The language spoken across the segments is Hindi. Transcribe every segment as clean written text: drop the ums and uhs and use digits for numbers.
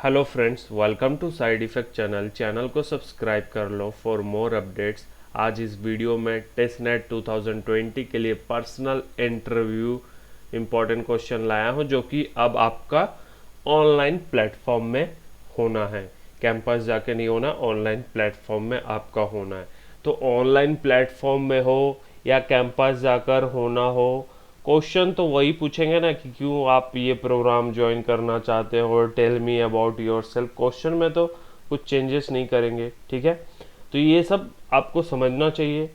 Hello friends, welcome to side effect channel को सब्सक्राइब कर लो फॉर मोर अपडेट्स। आज इस वीडियो में टेस्ट नेट 2020 के लिए पर्सनल इंटरव्यू इम्पोर्टेंट क्वेश्चन लाया हूं, जो कि अब आपका ऑनलाइन प्लेटफॉर्म में होना है। कैंपस जाके नहीं होना, ऑनलाइन प्लेटफॉर्म में आपका होना है। तो ऑनलाइन प्लेटफॉर्म में हो या कैंपस जाकर होना हो, क्वेश्चन तो वही पूछेंगे ना कि क्यों आप ये प्रोग्राम ज्वाइन करना चाहते हो, tell me about yourself. Question में तो कुछ चेंजेस नहीं करेंगे, ठीक है। तो ये सब आपको समझना चाहिए,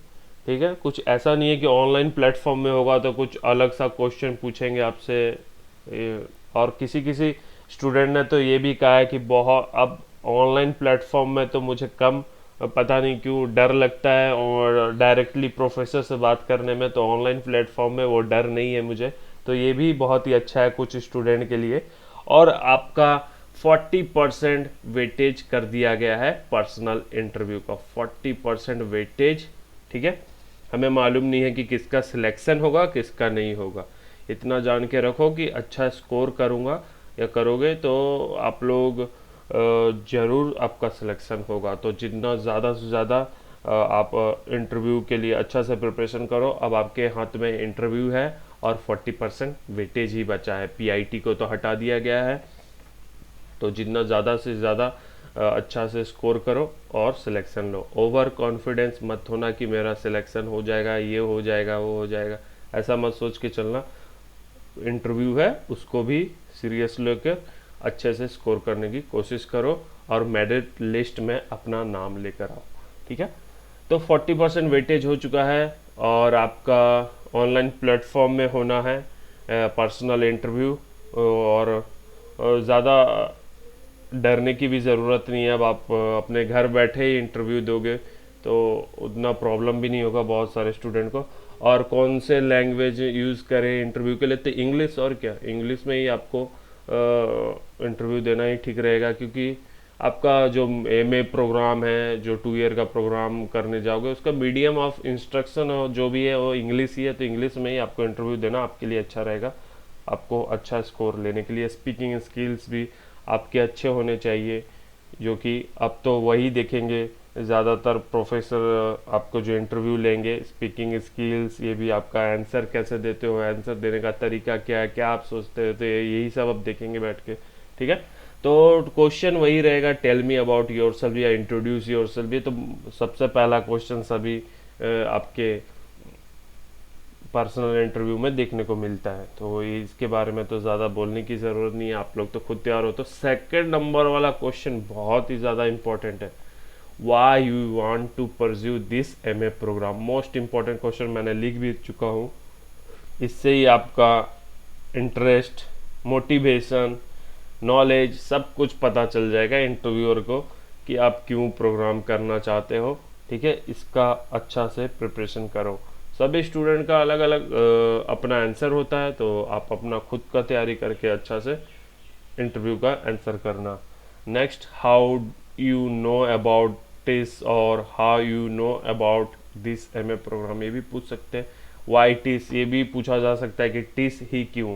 ठीक है। कुछ ऐसा नहीं है कि ऑनलाइन प्लेटफॉर्म में होगा तो कुछ अलग सा क्वेश्चन पूछेंगे आपसे। और किसी किसी स्टूडेंट ने तो ये भी कहा है कि बहुत अब ऑनलाइन प्लेटफॉर्म में तो मुझे कम पता नहीं क्यों डर लगता है, और डायरेक्टली प्रोफेसर से बात करने में, तो ऑनलाइन प्लेटफॉर्म में वो डर नहीं है मुझे। तो ये भी बहुत ही अच्छा है कुछ स्टूडेंट के लिए। और आपका 40% वेटेज कर दिया गया है पर्सनल इंटरव्यू का, 40% वेटेज, ठीक है। हमें मालूम नहीं है कि किसका सिलेक्शन होगा किसका नहीं होगा। इतना जान के रखो कि अच्छा स्कोर करूँगा या करोगे तो आप लोग ज़रूर आपका सिलेक्शन होगा। तो जितना ज़्यादा से ज़्यादा आप इंटरव्यू के लिए अच्छा से प्रिपरेशन करो। अब आपके हाथ में इंटरव्यू है और 40% वेटेज ही बचा है। पीआईटी को तो हटा दिया गया है। तो जितना ज़्यादा से ज़्यादा अच्छा से स्कोर करो और सिलेक्शन लो। ओवर कॉन्फिडेंस मत होना कि मेरा सिलेक्शन हो जाएगा, ये हो जाएगा, वो हो जाएगा, ऐसा मत सोच के चलना। इंटरव्यू है उसको भी सीरियस लेकर अच्छे से स्कोर करने की कोशिश करो और मेरिट लिस्ट में अपना नाम लेकर आओ, ठीक है। तो 40% वेटेज हो चुका है और आपका ऑनलाइन प्लेटफॉर्म में होना है पर्सनल इंटरव्यू। और ज़्यादा डरने की भी ज़रूरत नहीं है। अब आप अपने घर बैठे ही इंटरव्यू दोगे तो उतना प्रॉब्लम भी नहीं होगा बहुत सारे स्टूडेंट को। और कौन से लैंग्वेज यूज़ करें इंटरव्यू के लिए, तो इंग्लिश, और क्या, इंग्लिश में ही आपको इंटरव्यू देना ही ठीक रहेगा। क्योंकि आपका जो एमए प्रोग्राम है, जो 2 ईयर का प्रोग्राम करने जाओगे, उसका मीडियम ऑफ इंस्ट्रक्शन और जो भी है वो इंग्लिश ही है। तो इंग्लिश में ही आपको इंटरव्यू देना आपके लिए अच्छा रहेगा, आपको अच्छा स्कोर लेने के लिए। स्पीकिंग स्किल्स भी आपके अच्छे होने चाहिए, जो कि अब तो वही देखेंगे ज़्यादातर प्रोफेसर आपको जो इंटरव्यू लेंगे। स्पीकिंग स्किल्स, ये भी आपका आंसर कैसे देते हो, आंसर देने का तरीका क्या है, क्या आप सोचते हो, तो यही सब अब देखेंगे बैठ के, ठीक है। तो क्वेश्चन वही रहेगा, tell me about yourself या इंट्रोड्यूस योर सेल्फ। ये तो सबसे पहला क्वेश्चन सभी आपके पर्सनल इंटरव्यू में देखने को मिलता है। तो इसके बारे में तो ज़्यादा बोलने की ज़रूरत नहीं है, आप लोग तो खुद तैयार हो। तो सेकंड नंबर वाला क्वेश्चन बहुत ही ज़्यादा इंपॉर्टेंट है। Why you want to pursue this MA program. Most important question, मैंने लिख भी चुका हूँ। इससे ही आपका इंटरेस्ट, मोटिवेशन, नॉलेज सब कुछ पता चल जाएगा इंटरव्यूअर को कि आप क्यों प्रोग्राम करना चाहते हो, ठीक है। इसका अच्छा से प्रिपरेशन करो। सभी स्टूडेंट का अलग अलग अपना आंसर होता है, तो आप अपना खुद का तैयारी करके अच्छा से इंटरव्यू का आंसर करना। Next, how you know about TISS, और how you know about this MA programme, ये भी पूछ सकते हैं। वाई टिस, ये भी पूछा जा सकता है कि टिस ही क्यों,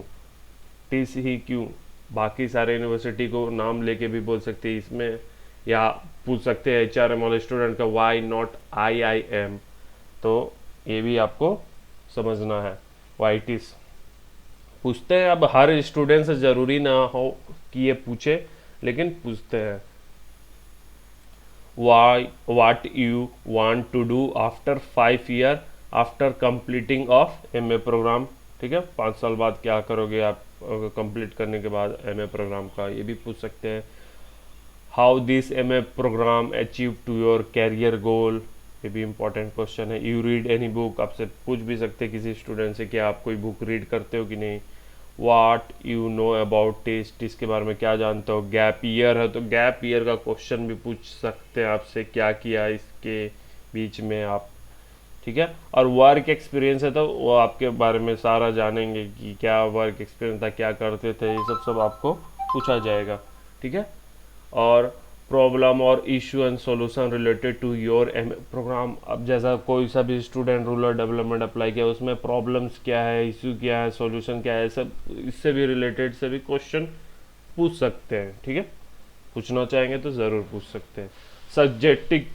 टिस ही क्यों। बाकी सारे यूनिवर्सिटी को नाम लेके भी बोल सकते हैं इसमें, या पूछ सकते हैं एचआरएम वाले स्टूडेंट का वाई नॉट आईआईएम। तो ये भी आपको समझना है। वाइटिस पूछते हैं, अब हर स्टूडेंट से ज़रूरी ना हो कि ये पूछे, लेकिन पूछते हैं। Why, what you want to do after 5 year after completing of MA program, ठीक है। 5 साल बाद क्या करोगे आप कंप्लीट करने के बाद एमए प्रोग्राम का, ये भी पूछ सकते हैं। How this MA programme achieve to your career goal, ये भी इंपॉर्टेंट क्वेश्चन है। यू रीड एनी बुक, आपसे पूछ भी सकते हैं किसी स्टूडेंट से कि आप कोई बुक रीड करते हो कि नहीं। What you know about test, इसके बारे में क्या जानते हो। गैप ईयर है तो गैप ईयर का क्वेश्चन भी पूछ सकते हैं आपसे, क्या किया इसके बीच में आप, ठीक है। और वर्क एक्सपीरियंस है तो वो आपके बारे में सारा जानेंगे कि क्या वर्क एक्सपीरियंस था, क्या करते थे, ये सब आपको पूछा जाएगा, ठीक है। और प्रॉब्लम और issue and solution related to your M program. अब जैसा कोई सा भी स्टूडेंट रूरल डेवलपमेंट अप्लाई किया, उसमें प्रॉब्लम्स क्या है, इशू क्या है, सॉल्यूशन क्या है, सब इससे भी रिलेटेड से भी क्वेश्चन पूछ सकते हैं, ठीक है। पूछना चाहेंगे तो ज़रूर पूछ सकते हैं। Subjective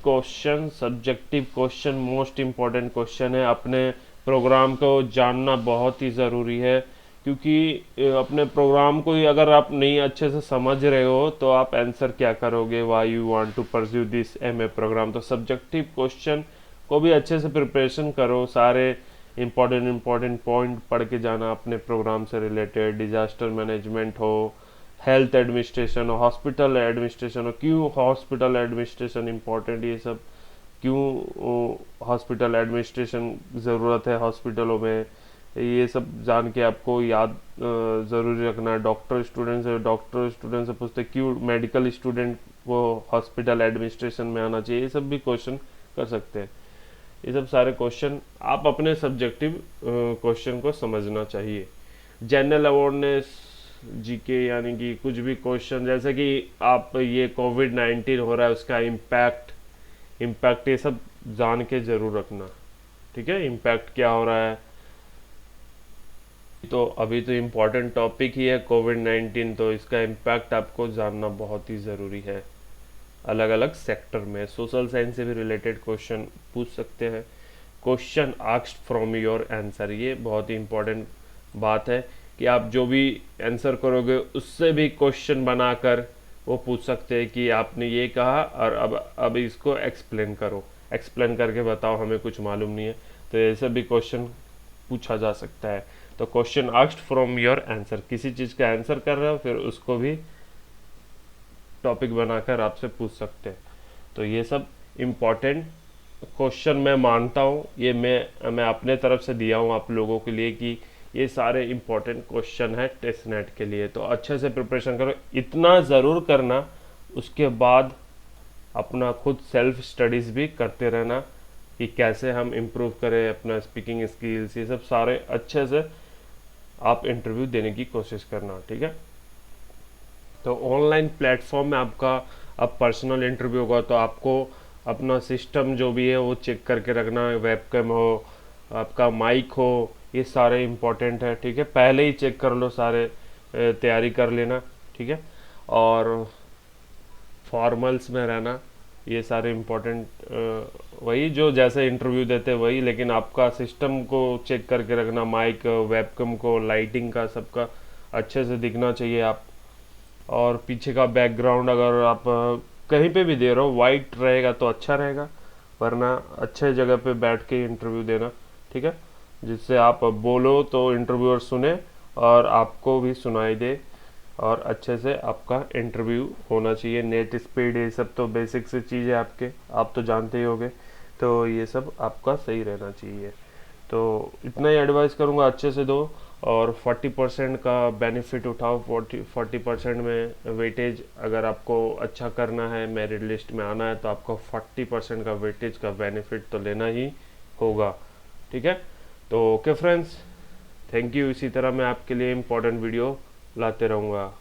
question most important question है। अपने प्रोग्राम को जानना बहुत ही ज़रूरी है, क्योंकि अपने प्रोग्राम को ही अगर आप नहीं अच्छे से समझ रहे हो तो आप आंसर क्या करोगे, why you want to pursue this MA program. तो सब्जेक्टिव क्वेश्चन को भी अच्छे से प्रिपरेशन करो, सारे इम्पॉर्टेंट पॉइंट पढ़ के जाना अपने प्रोग्राम से रिलेटेड। डिजास्टर मैनेजमेंट हो, हेल्थ एडमिनिस्ट्रेशन हो, हॉस्पिटल एडमिनिस्ट्रेशन हो, क्यों हॉस्पिटल एडमिनिस्ट्रेशन इम्पोर्टेंट, ये सब क्यों हॉस्पिटल एडमिनिस्ट्रेशन ज़रूरत है हॉस्पिटलों में, ये सब जान के आपको याद ज़रूरी रखना है। डॉक्टर स्टूडेंट से पूछते क्यों मेडिकल स्टूडेंट को हॉस्पिटल एडमिनिस्ट्रेशन में आना चाहिए, ये सब भी क्वेश्चन कर सकते हैं। ये सब सारे क्वेश्चन आप अपने सब्जेक्टिव क्वेश्चन को समझना चाहिए। जनरल अवेयरनेस, जीके, यानी कि कुछ भी क्वेश्चन, जैसे कि आप ये कोविड-19 हो रहा है उसका इम्पैक्ट ये सब जान के जरूर रखना, ठीक है। इम्पैक्ट क्या हो रहा है, तो अभी तो इम्पोर्टेंट टॉपिक ही है कोविड-19, तो इसका इम्पैक्ट आपको जानना बहुत ही ज़रूरी है। अलग अलग सेक्टर में सोशल साइंस से भी रिलेटेड क्वेश्चन पूछ सकते हैं। Question asked from your answer, ये बहुत ही इम्पोर्टेंट बात है कि आप जो भी आंसर करोगे उससे भी क्वेश्चन बनाकर वो पूछ सकते हैं कि आपने ये कहा और अब इसको एक्सप्लेन करो, एक्सप्लेन करके बताओ, हमें कुछ मालूम नहीं है। तो ऐसे भी क्वेश्चन पूछा जा सकता है। तो question asked from your answer, किसी चीज़ का आंसर कर रहे हो फिर उसको भी टॉपिक बनाकर आपसे पूछ सकते हैं। तो ये सब इम्पॉर्टेंट क्वेश्चन मैं मानता हूँ, ये मैं अपने तरफ से दिया हूँ आप लोगों के लिए कि ये सारे इम्पॉर्टेंट क्वेश्चन है टेस्ट नेट के लिए। तो अच्छे से प्रिपरेशन करो, इतना ज़रूर करना, उसके बाद अपना खुद सेल्फ स्टडीज़ भी करते रहना कि कैसे हम इम्प्रूव करें अपना स्पीकिंग स्किल्स, ये सब सारे अच्छे से आप इंटरव्यू देने की कोशिश करना, ठीक है। तो ऑनलाइन प्लेटफॉर्म में आपका अब पर्सनल इंटरव्यू होगा, तो आपको अपना सिस्टम जो भी है वो चेक करके रखना, वेबकैम हो, आपका माइक हो, ये सारे इम्पोर्टेंट है, ठीक है। पहले ही चेक कर लो, सारे तैयारी कर लेना, ठीक है। और फॉर्मल्स में रहना, ये सारे इम्पोर्टेंट वही जो जैसे इंटरव्यू देते वही, लेकिन आपका सिस्टम को चेक करके रखना, माइक, वेबकैम को, लाइटिंग का, सबका अच्छे से दिखना चाहिए आप। और पीछे का बैकग्राउंड अगर आप कहीं पे भी दे रहे हो वाइट रहेगा तो अच्छा रहेगा, वरना अच्छे जगह पे बैठ के इंटरव्यू देना, ठीक है, जिससे आप बोलो तो इंटरव्यूअर सुने और आपको भी सुनाई दे, और अच्छे से आपका इंटरव्यू होना चाहिए। नेट स्पीड, ये सब तो बेसिक से चीज़ है आपके, आप तो जानते ही होंगे, तो ये सब आपका सही रहना चाहिए। तो इतना ही एडवाइस करूँगा, अच्छे से दो और 40% का बेनिफिट उठाओ। 40% में वेटेज, अगर आपको अच्छा करना है, मेरिट लिस्ट में आना है, तो आपको 40% का वेटेज का बेनिफिट तो लेना ही होगा, ठीक है। तो ओके फ्रेंड्स, थैंक यू। इसी तरह मैं आपके लिए इम्पोर्टेंट वीडियो लाते रहूँगा।